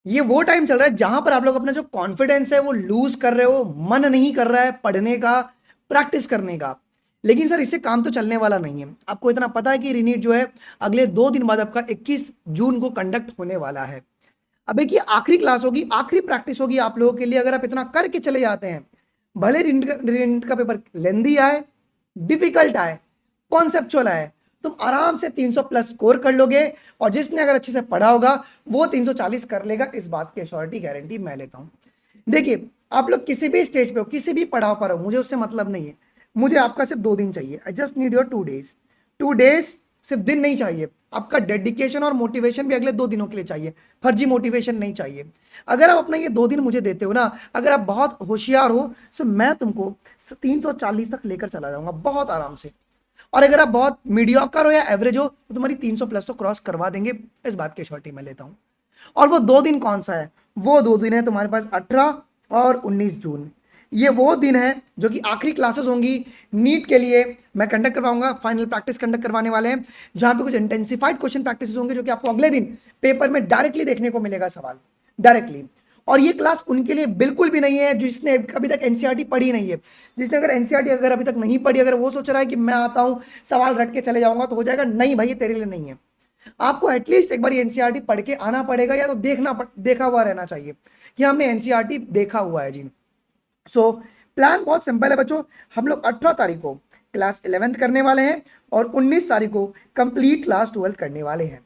ये वो टाइम चल रहा है जहां पर आप लोग अपना जो कॉन्फिडेंस है वो लूज कर रहे हो, मन नहीं कर रहा है पढ़ने का, प्रैक्टिस करने का। लेकिन सर इससे काम तो चलने वाला नहीं है। आपको इतना पता है कि रीनीट जो है अगले 2 दिन बाद आपका 21 जून को कंडक्ट होने वाला है। अब एक ये आखिरी क्लास होगी, आखिरी प्रैक्टिस होगी आप लोगों के लिए। अगर आप इतना करके चले जाते हैं, भले रीनीट का पेपर लेंदी आए, डिफिकल्ट आए, कॉन्सेप्चुअल आए, तुम आराम से 300 प्लस स्कोर कर लोगे। और जिसने अगर अच्छे से पढ़ा होगा वो 340 कर लेगा, इस बात की अश्योरिटी गारंटी मैं लेता हूं। देखिए, आप लोग किसी भी स्टेज पे हो, किसी भी पड़ाव पर हो, मुझे उससे मतलब नहीं है। मुझे आपका सिर्फ 2 दिन चाहिए। I just need your 2 days. 2 days, सिर्फ दिन नहीं चाहिए, आपका डेडिकेशन और मोटिवेशन भी अगले 2 दिनों के लिए चाहिए। फर्जी मोटिवेशन नहीं चाहिए। अगर आप अपना ये 2 दिन मुझे देते हो ना, अगर आप बहुत होशियार हो, तो मैं तुमको 340 तक लेकर चला जाऊंगा बहुत आराम से। और अगर आप बहुत मीडियोकर हो या एवरेज हो, तो तुम्हारी 300 प्लस तो क्रॉस करवा देंगे, इस बात की श्योरिटी मैं लेता हूं। और वो 2 दिन कौन सा है? वो 2 दिन है तुम्हारे पास 18 और 19 जून। ये वो दिन है जो कि आखिरी क्लासेस होंगी नीट के लिए। मैं कंडक्ट करवाऊंगा, फाइनल प्रैक्टिस कंडक्ट करवाने वाले हैं, जहां पे कुछ इंटेंसिफाइड क्वेश्चन प्रैक्टिस होंगे, जो कि आपको अगले दिन पेपर में डायरेक्टली देखने को मिलेगा सवाल, डायरेक्टली। और ये क्लास उनके लिए बिल्कुल भी नहीं है जिसने अभी तक एनसीईआरटी पढ़ी नहीं है। जिसने अगर एनसीईआरटी अगर अभी तक नहीं पढ़ी, अगर वो सोच रहा है कि मैं आता हूं सवाल रट के चले जाऊंगा तो हो जाएगा, नहीं भाई, ये तेरे लिए नहीं है। आपको एटलीस्ट एक बार एनसीईआरटी पढ़ के आना पड़ेगा, या तो देखा हुआ रहना चाहिए कि हमने एनसीईआरटी देखा हुआ है जी। सो प्लान बहुत सिंपल है बच्चों। हम लोग 18 तारीख को क्लास 11th करने वाले हैं और 19 तारीख को कंप्लीट क्लास 12th करने वाले हैं।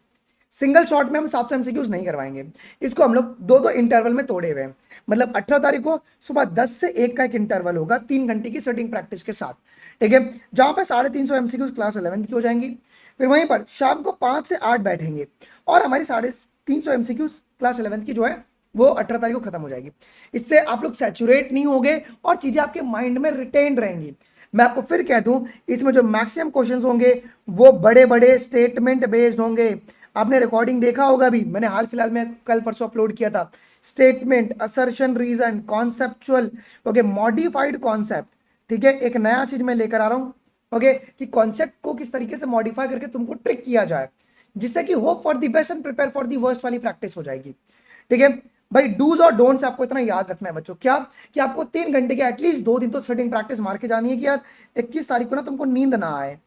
सिंगल शॉट में हम 700 एमसीक्यूज नहीं करवाएंगे, इसको हम लोग दो दो इंटरवल में तोड़े हुए हैं। मतलब 18 तारीख को सुबह 10 से 1 का एक इंटरवल होगा, 3 घंटे की सेटिंग प्रैक्टिस के साथ, ठीक है, जहां पर 350 एमसीक्यूज क्लास 11th की हो जाएंगी। फिर वहीं पर शाम को 5 से 8 बैठेंगे और हमारी 350 एमसीक्यूज क्लास 11th की जो है वो 18 तारीख को खत्म हो जाएगी। इससे आप लोग सैचुरेट नहीं होंगे और चीजें आपके माइंड में रिटेन रहेंगी। मैं आपको फिर कह दूं, इसमें जो मैक्सिमम क्वेश्चंस होंगे वो बड़े बड़े स्टेटमेंट बेस्ड होंगे। आपने रिकॉर्डिंग देखा होगा भी, मैंने हाल फिलहाल में कल परसों अपलोड किया था। Statement, assertion, reason, conceptual, okay, modified concept, ठीक है, एक नया चीज मैं लेकर आ रहा हूं, ओके, कि कॉन्सेप्ट को किस तरीके से मॉडिफाई करके तुमको ट्रिक किया जाए, जिससे कि hope for the best and prepare for the worst वाली प्रैक्टिस हो जाएगी, ठीक है। भाई डूज और डोंट्स आपको इतना याद रखना है बच्चों, क्या कि आपको 3 घंटे के एटलीस्ट 2 दिन तो सेटिंग प्रैक्टिस मार के जानी है कि यार 21 तारीख को ना तुमको नींद ना आए,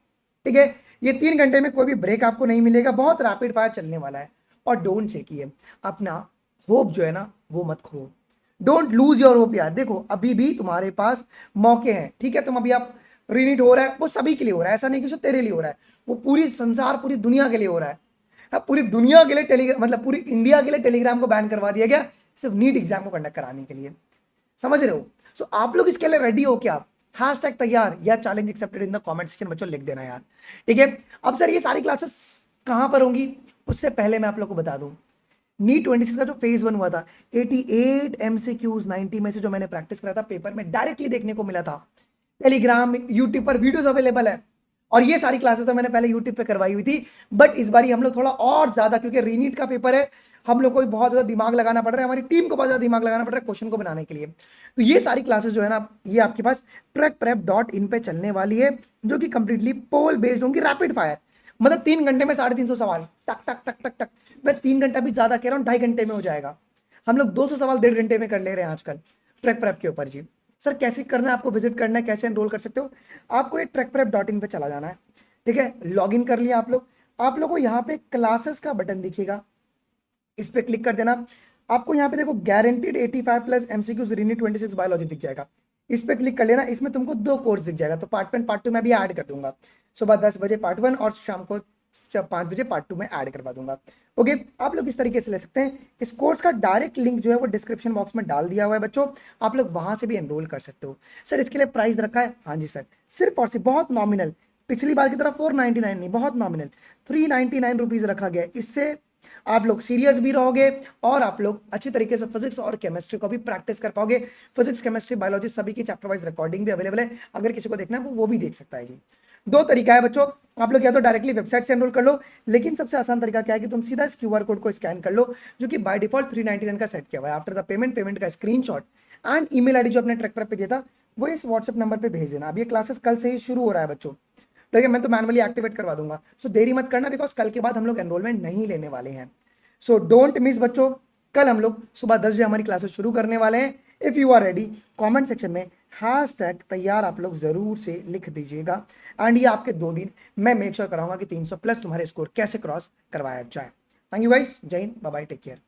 ठीक है। ये 3 घंटे में कोई भी ब्रेक आपको नहीं मिलेगा, बहुत रैपिड फायर चलने वाला है। और डोंट चेकिए अपना होप जो है ना वो मत खो। डोंट लूज योर होप यार। देखो अभी भी तुम्हारे पास मौके हैं, ठीक है। तुम अभी आप रीनीट हो रहा है वो सभी के लिए हो रहा है, ऐसा नहीं कि सिर्फ तेरे लिए हो रहा है, वो पूरी संसार पूरी दुनिया के लिए हो रहा है। हाँ, पूरी दुनिया के लिए टेलीग्राम, मतलब पूरी इंडिया के लिए टेलीग्राम को बैन करवा दिया गया सिर्फ नीट एग्जाम को कंडक्ट कराने के लिए। समझ रहे हो? सो आप लोग इसके लिए रेडी हो क्या? हैशटैग तैयार या challenge accepted in the comment section बच्चों लिख देना यार, ठीक है। अब सर ये सारी क्लासेस कहां पर होंगी, उससे पहले मैं आप लोग को बता दूं, नीट 26 का जो फेज 1 हुआ था, 88 एमसीक्यूज 90 में से जो मैंने प्रैक्टिस करा था पेपर में डायरेक्टली देखने को मिला था। टेलीग्राम, यूट्यूब पर वीडियोस अवेलेबल है। और ये सारी क्लासेस तो मैंने पहले यूट्यूब पे करवाई हुई थी, बट इस बार हम लोग थोड़ा और ज्यादा, क्योंकि रीनीट का पेपर है, हम लोग को भी बहुत ज्यादा दिमाग लगाना पड़ रहा है, हमारी टीम को बहुत ज्यादा दिमाग लगाना पड़ रहा है क्वेश्चन को बनाने के लिए। तो ये सारी क्लासेस जो है ना, ये आपके पास trackprep.in पे चलने वाली है, जो कि कंप्लीटली पोल बेस्ड होंगी, रैपिड फायर। मतलब 3 घंटे में 350 सवाल, टक टक टक टक टक। मैं 3 घंटा भी ज्यादा कह रहा हूँ, 2.5 घंटे में हो जाएगा। हम लोग 200 सवाल 1.5 घंटे में कर ले रहे हैं आजकल ट्रैक प्रेप के ऊपर जी। सर कैसे करना है, आपको विजिट करना है, कैसे एनरोल कर सकते हो? आपको ये trackprep.in पे चला जाना है, ठीक है। लॉग इन कर लिया आप लोग। आप लोगों को यहाँ पे क्लासेस का बटन दिखेगा, इस पे क्लिक कर देना। आपको यहाँ पे देखो गारंटीड 85 प्लस एमसीक्यूज रीनीट 26 बायोलॉजी दिख जाएगा, इस पे क्लिक कर लेना। इसमें तुमको 2 कोर्स दिख जाएगा, तो पार्ट 1 पार्ट 2 मैं भी ऐड कर दूंगा। सुबह 10 बजे पार्ट 1 और शाम को 5 बजे पार्ट 2 में ऐड करवा दूंगा, ओके। आप लोग इस तरीके से ले सकते हैं। इस कोर्स का डायरेक्ट लिंक जो है वो डिस्क्रिप्शन बॉक्स में डाल दिया हुआ है बच्चों, आप लोग वहां से भी एनरोल कर सकते हो। सर इसके लिए प्राइस रखा है, हाँ जी सर, सिर्फ और सिर्फ बहुत नॉमिनल, पिछली बार की तरह 499 नहीं, बहुत नॉमिनल 399 रुपीज रखा गया है। इससे आप लोग सीरियस भी रहोगे और आप लोग अच्छी तरीके से फिजिक्स और केमिस्ट्री को भी प्रैक्टिस कर पाओगे। फिजिक्स, केमिस्ट्री, बायोलॉजी सभी की चैप्टर वाइज रिकॉर्डिंग भी अवेलेबल है, अगर किसी को देखना है वो भी देख सकता है जी। 2 तरीका है बच्चों, आप लोग या तो डायरेक्टली वेबसाइट से एनरोल कर लो, लेकिन सबसे आसान तरीका क्या है कि तुम सीधा इस क्यूआर कोड को स्कैन कर लो, जो कि बाय डिफॉल्ट 399 का सेट किया हुआ है। आफ्टर द पेमेंट का स्क्रीनशॉट एंड ईमेल आईडी जो अपने ट्रैक पर दिया था वो इस व्हाट्सएप नंबर पे भेज देना। अब ये क्लासेस कल से ही शुरू हो रहा है बच्चों, ठीक है। मैं तो मैनुअली एक्टिवेट करवा दूंगा, सो देरी मत करना, बिकॉज कल के बाद हम लोग एनरोलमेंट नहीं लेने वाले हैं। सो डोंट मिस बच्चों, कल हम लोग सुबह 10 बजे हमारी क्लासेस शुरू करने वाले हैं। If you are ready, comment section में हैशटैग तैयार आप लोग ज़रूर से लिख दीजिएगा। एंड ये आपके 2 दिन मैं मेक श्योर कराऊंगा कि 300 प्लस तुम्हारे स्कोर कैसे क्रॉस करवाया जाए। Thank you guys, Jai Hind, bye bye, take care.